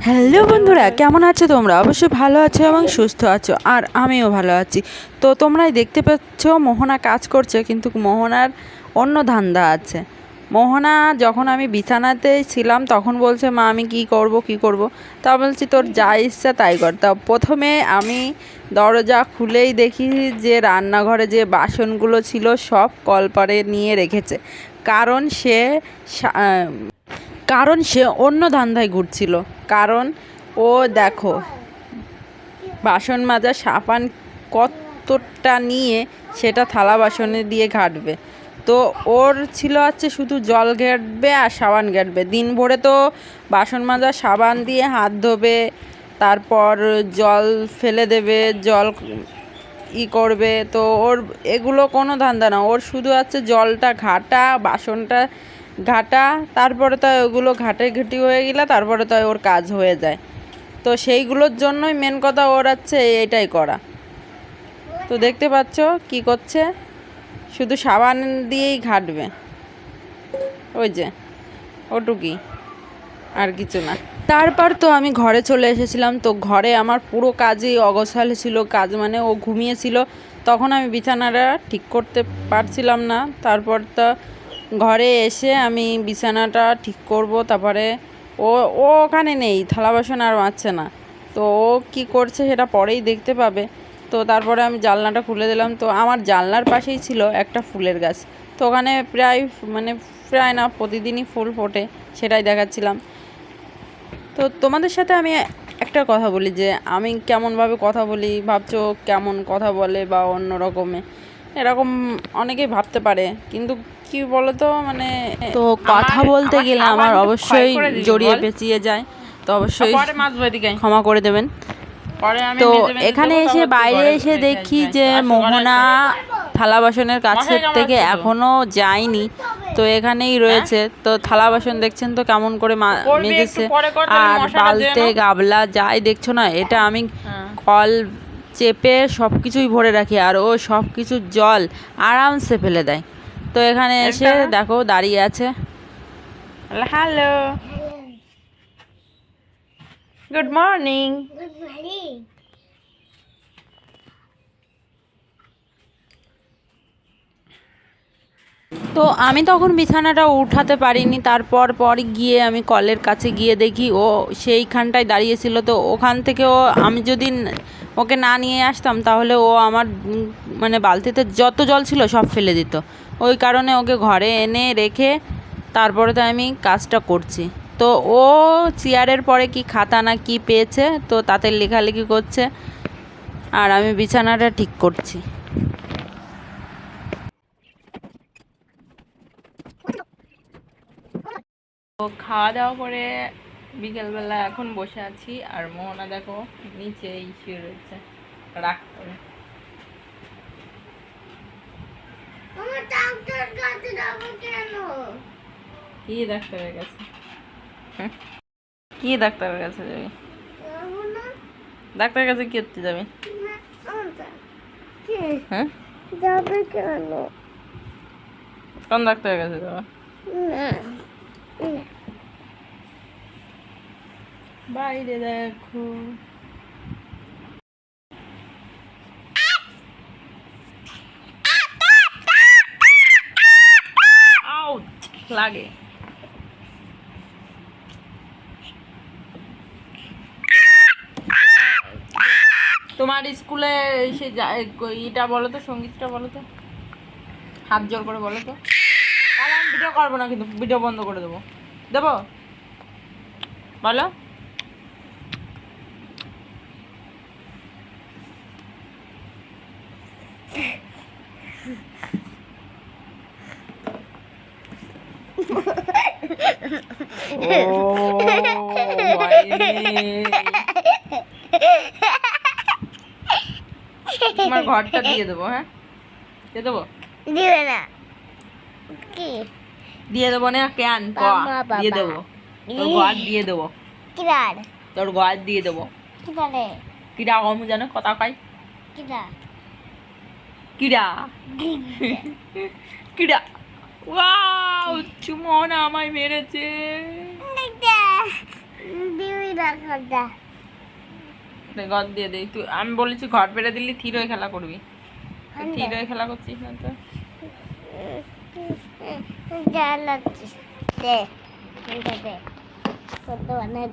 Hello বন্ধুরা, কেমন আছো তোমরা? অবশ্যই ভালো আছো এবং সুস্থ আছো, আর আমিও ভালো আছি। তো তোমরাই দেখতে পাচ্ছ মোহনা কাজ করছে, কিন্তু মোহনার অন্য ধান্দা আছে। মোহনা যখন আমি বিছানাতে ছিলাম তখন বলছে, মা আমি কি করব। তা বলছি তোর যা ইচ্ছা তাই কর। তা প্রথমে আমি দরজা খুলেই দেখি যে রান্নাঘরে যে বাসনগুলো ছিল সব কলপারে নিয়ে রেখেছে। কারণ সে অন্য ধান্দায় ঘুরছিল। কারণ ও দেখো বাসন মাজা সাবান কতটা নিয়ে সেটা থালা বাসনে দিয়ে ঘাঁটবে। তো ওর ছিল হচ্ছে শুধু জল ঘাঁটবে আর সাবান ঘাঁটবে। দিন ভরে তো বাসন মাজা সাবান দিয়ে হাত ধোবে, তারপর জল ফেলে দেবে, জল করবে। তো ওর এগুলো কোনো ধান্দা না, ওর শুধু আছে জলটা ঘাটা, বাসনটা ঘাটা, তারপরে তো ওগুলো ঘাটাঘাটি হয়ে গেলে তারপরে তো ওর কাজ হয়ে যায়। তো সেইগুলোর জন্যই মেন কথা ওর আছে এটাই করা। তো দেখতে পাচ্ছ কি করছে, শুধু সাবান দিয়েই ঘাটবে। ওই যে ওটুকি, আর কিছু না। তারপর তো আমি ঘরে চলে এসেছিলাম। তো ঘরে আমার পুরো কাজই অগোছালো ছিল। কাজ মানে ও ঘুমিয়েছিল, তখন আমি বিছানাটা ঠিক করতে পারছিলাম না। তারপর তো ঘরে এসে আমি বিছানাটা ঠিক করব। তারপরে ও ও ওখানে নেই, থালা বাসন আর মাজছে না। তো ও কী করছে সেটা পরেই দেখতে পাবে। তো তারপরে আমি জানলাটা খুলে দিলাম। তো আমার জানলার পাশেই ছিল একটা ফুলের গাছ। তো ওখানে প্রায় না প্রতিদিনই ফুল ফোটে, সেটাই দেখাচ্ছিলাম। তো তোমাদের সাথে আমি একটা কথা বলি যে আমি কেমনভাবে কথা বলি, ভাবছো কেমন কথা বলে বা অন্য রকমে, এরকম অনেকেই ভাবতে পারে। কিন্তু কি বলো তো, তো কথা বলতে গেলে আমার অবশ্যই জড়িয়ে পেঁচিয়ে যায়। তো অবশ্যই ক্ষমা করে দেবেন। তো এখানে এসে বাইরে এসে দেখি যে মোহনা থালা বাসনের কাছের থেকে এখনও যায়নি, তো এখানেই রয়েছে। তো থালা বাসন দেখছেন তো কেমন করে মেজেছে, আর বালতে গাবলা যাই দেখছো না, এটা আমি কল চেপে সব কিছুই ভরে রাখি, আর ও সব কিছু জল আরামসে ফেলে দেয়। তো এখানে এসে দেখো দাঁড়িয়ে আছে। Hello, good morning. তো আমি তখন বিছানাটা উঠাতে পারিনি। তারপর গিয়ে আমি কলের কাছে গিয়ে দেখি ও সেইখানটায় দাঁড়িয়েছিল। তো ওখান থেকে আমি যদি ওকে না নিয়ে আসতাম তাহলে ও আমার বালতিতে যত জল ছিল সব ফেলে দিত। ওই কারণে ওকে ঘরে এনে রেখে তারপরে তো আমি কাজটা করছি। তো ও চেয়ারের পরে কি খাতা না কি পেয়েছে, তো তাতে লেখালেখি করছে, আর আমি বিছানাটা ঠিক করছি। তো খাওয়া দাওয়া করে বিকেলবেলা এখন বসে আছি, আর মোহনা দেখো নিচেই শুয়ে রয়েছে রাগ করে। কি ডাক্তারের কাছে? কি ডাক্তারের কাছে যাবি? ডাক্তারের কাছে কি করতে যাবি? হ্যাঁ, কোন ডাক্তারের কাছে যাবো? বাইরে দেখো, লাগে। তোমার স্কুলে সে এটা বলো তো, সঙ্গীতটা বলো তো, হাত জোর করে বলো তো। তাহলে আমি ভিডিও করবো না, কিন্তু ভিডিও বন্ধ করে দেবো। দেবো? বলো। তোমার ঘরটা দিয়ে দেবো। হ্যাঁ, দিয়ে দেবো? দিবে না। কি দিয়ে দেবো না? কেন দিয়ে দেবো? তোর ঘর দিয়ে দেবো। তোর ঘর দিয়ে দেবো। কিরা কম জানো কথা কয়? কিরা কিরা ওয়াও, চুমন আমায় মেরেছে। ঘর দিয়ে দে তুই, আমি বলেছি ঘর পেরে দিলি থির হয়ে খেলা করবি, থির হয়ে খেলা করছিস না তো। জ্বালাচ্ছিস দে দে কত বানাই